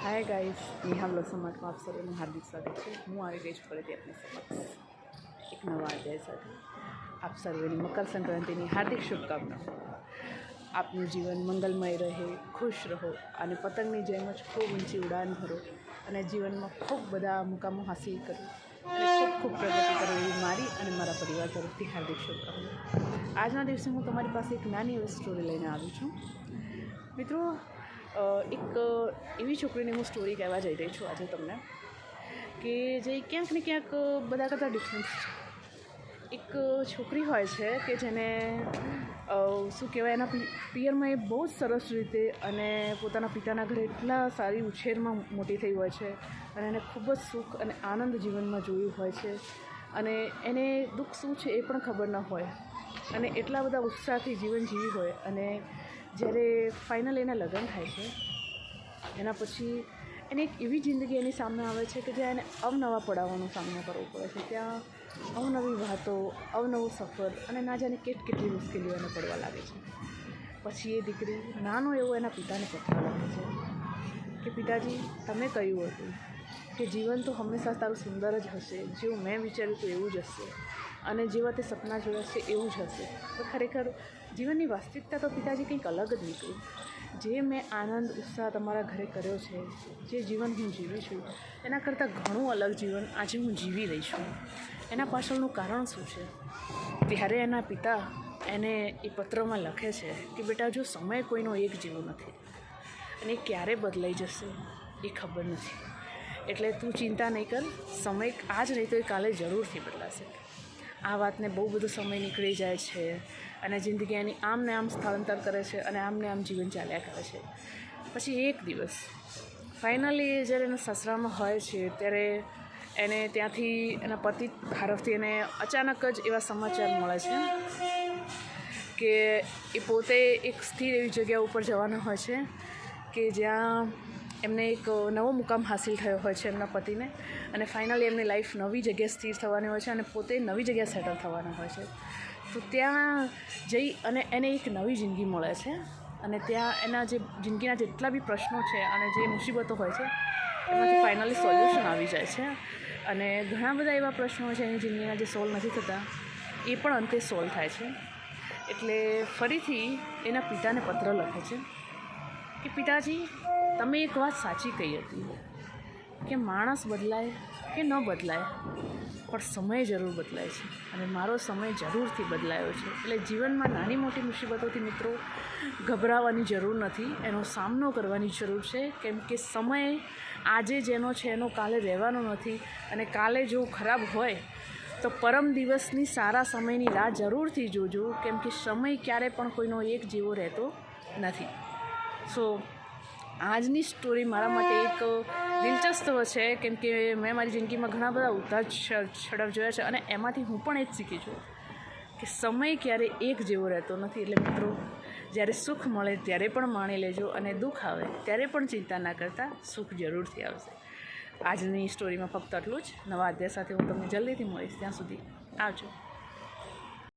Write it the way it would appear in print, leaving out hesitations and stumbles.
Hi guys, નિહાલ સમાજમાં આપ સર્વેનું હાર્દિક સ્વાગત છે. હું આવી ગઈ છું ફરીથી આપની સમક્ષ એક નવા અધ્યાય સાથે. આપ સર્વેની મકર સંક્રાંતિની હાર્દિક શુભકામનાઓ. આપનું જીવન મંગલમય રહે, ખુશ રહો અને પતંગની જેમ જ ખૂબ ઊંચી ઉડાન ભરો અને જીવનમાં ખૂબ બધા મુકામો હાંસિલ કરો અને ખૂબ ખૂબ પ્રગતિ કરો એવી મારી અને મારા પરિવાર તરફથી હાર્દિક શુભકામનાઓ. આજના દિવસે હું તમારી પાસે એક નાની એવી સ્ટોરી લઈને આવી છું. મિત્રો, એક એવી છોકરીની હું સ્ટોરી કહેવા જઈ રહી છું આજે તમને, કે જે ક્યાંક ને ક્યાંક બધા કરતાં ડિફરન્સ છે. એક છોકરી હોય છે કે જેને શું કહેવાય, એના પિયરમાં એ બહુ જ સરસ રીતે અને પોતાના પિતાના ઘરે એટલા સારી ઉછેરમાં મોટી થઈ હોય છે અને એને ખૂબ જ સુખ અને આનંદ જીવનમાં જોયું હોય છે અને એને દુઃખ શું છે એ પણ ખબર ન હોય અને એટલા બધા ઉત્સાહથી જીવન જીવી હોય. અને જ્યારે ફાઇનલ એના લગ્ન થાય છે એના પછી એને એક એવી જિંદગી એની સામે આવે છે કે જ્યાં એને અવનવા પડાવવાનો સામનો કરવો પડે છે. ત્યાં અવનવી વાતો, અવનવું સફર અને ના જાણે કેટલી મુશ્કેલીઓ એને પડવા લાગે છે. પછી એ દીકરી નાનો એવો એના પિતાને પત્ર લખે છે કે પિતાજી, તમે કહ્યું હતું કે જીવન તો હંમેશા તારું સુંદર જ હશે, જેવું મેં વિચાર્યું હતું એવું જ હશે અને જેવા તે સપના જોયા છે એવું જ હશે. તો ખરેખર જીવનની વાસ્તવિકતા તો પિતાજી કંઈક અલગ જ નીકળ્યું. જે મેં આનંદ ઉત્સાહ તમારા ઘરે કર્યો છે, જે જીવન હું જીવી છું એના કરતાં ઘણું અલગ જીવન આજે હું જીવી રહી છું. એના પાછળનું કારણ શું છે? ત્યારે એના પિતા એને એ પત્રમાં લખે છે કે બેટા, જો સમય કોઈનો એક જેવો નથી અને ક્યારે બદલાઈ જશે એ ખબર નથી, એટલે તું ચિંતા નહીં કર. સમય આજ નહીં તો એ કાલે જરૂરથી બદલાશે. આ વાતને બહુ બધો સમય નીકળી જાય છે અને જિંદગી એની આમ ને આમ સ્થળાંતર કરે છે અને આમ ને આમ જીવન ચાલ્યા કરે છે. પછી એક દિવસ ફાઇનલી જ્યારે એના સસરામાં હોય છે ત્યારે એને ત્યાંથી એના પતિ તરફથી એને અચાનક જ એવા સમાચાર મળે છે કે એ પોતે એક સ્થિર એવી જગ્યા ઉપર જવાના હોય છે કે જ્યાં એમને એક નવો મુકામ હાસિલ થયો હોય છે એમના પતિને અને ફાઇનલી એમની લાઈફ નવી જગ્યાએ સ્થિર થવાની હોય છે અને પોતે નવી જગ્યાએ સેટલ થવાના હોય છે. તો ત્યાં જઈ અને એને એક નવી જિંદગી મળે છે અને ત્યાં એના જે જિંદગીના જેટલા બી પ્રશ્નો છે અને જે મુસીબતો હોય છે એમાંથી ફાઇનલી સોલ્યુશન આવી જાય છે અને ઘણા બધા એવા પ્રશ્નો છે એની જિંદગીના જે સોલ્વ નથી થતા એ પણ અંતે સોલ્વ થાય છે. એટલે ફરીથી એના પિતાને પત્ર લખે છે કે પિતાજી, તમે એક વાત સાચી કહી હતી કે માણસ બદલાય કે ન બદલાય પણ સમય જરૂર બદલાય છે અને મારો સમય જરૂરથી બદલાયો છે. એટલે જીવનમાં નાની મોટી મુસીબતોથી મિત્રો ગભરાવાની જરૂર નથી, એનો સામનો કરવાની જરૂર છે. કેમ કે સમય આજે જેનો છે એનો કાલે રહેવાનો નથી અને કાલે જો ખરાબ હોય તો પરમ દિવસની સારા સમયની રાહ જરૂરથી જોજો. કેમ કે સમય ક્યારે પણ કોઈનો એક જેવો રહેતો નથી. સો આજની સ્ટોરી મારા માટે એક દિલચસ્પ છે કેમ કે મેં મારી જિંદગીમાં ઘણા બધા ઉતાર ચઢાવ જોયા છે અને એમાંથી હું પણ એ જ શીખી છું કે સમય ક્યારે એક જેવો રહેતો નથી. એટલે મિત્રો, જ્યારે સુખ મળે ત્યારે પણ માણી લેજો અને દુઃખ આવે ત્યારે પણ ચિંતા ના કરતા, સુખ જરૂરથી આવશે. આજની સ્ટોરીમાં ફક્ત આટલું જ. નવા અધ્યાય સાથે હું તમને જલ્દીથી મળીશ. ત્યાં સુધી આવજો.